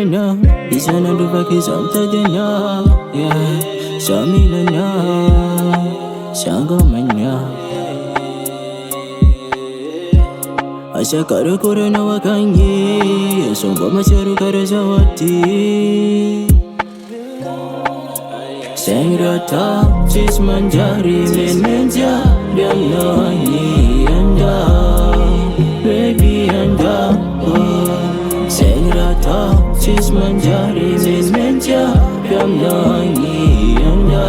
na isa na dupaki samtadena samilana sangamanya asa karakura na wakanyi somba masaru karazawati sengrata cis manjari menja diamnani anda baby anda sengrata cis manjari menja diamnani anda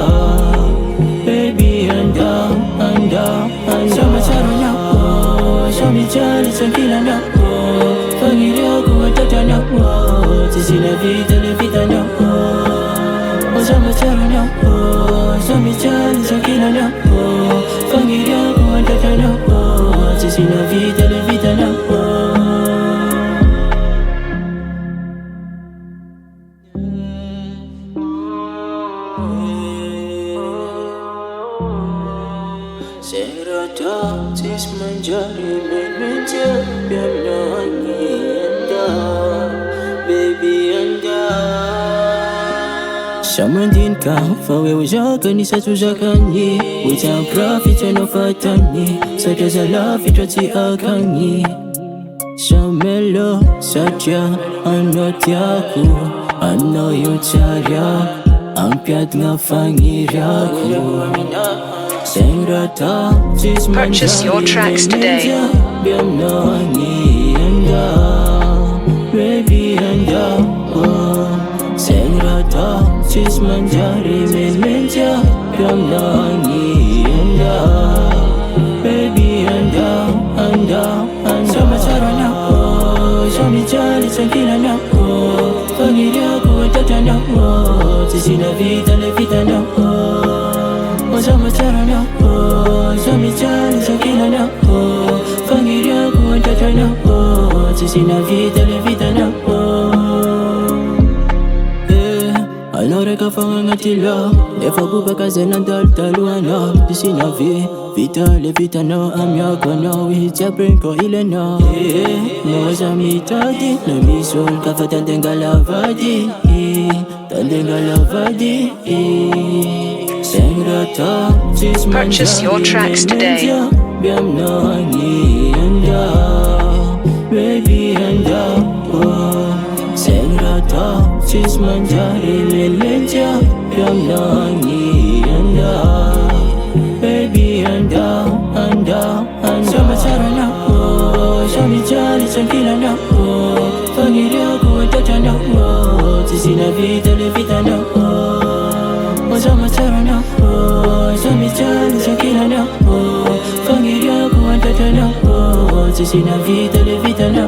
baby anda sama caranya Shami jali tranquila na Familia ku atata na Sisi la vida na Sama cara na Shami jali tranquila na Familia ku atata na Sisi la vida na Serata cis manjari menja biamnani anda baby anda Shaman ka fawe wajaka ni satu zakani Wita profit no fatani Sada zalafi trati akani Shamelo saja anotiaku Ano yucharia Ampiat nga fangiraku Purchase your tracks today. Baby anda sengrata cis manjari menja biamnani anda baby anda sama caranya Shami jali tranquila na familia ku atata na sisi la vida na sama caranya Shami jali tranquila na familia ku atata na sisi la vida na Allora che fa una tilla Le fa buba casa non dal taluana Disi na vita no amia kono Hija brinko ile no No zami tadi No misul kafa tandenga lavadi Sengrata cis Purchase your tracks today. Biamnani anda Baby anda Sengrata cis manjari menja biamnani anda baby anda sama caranya Shami jali tranquila na familia ku atata na sisi la vida na sama caranya Shami jali tranquila na familia ku atata na sisi la vida na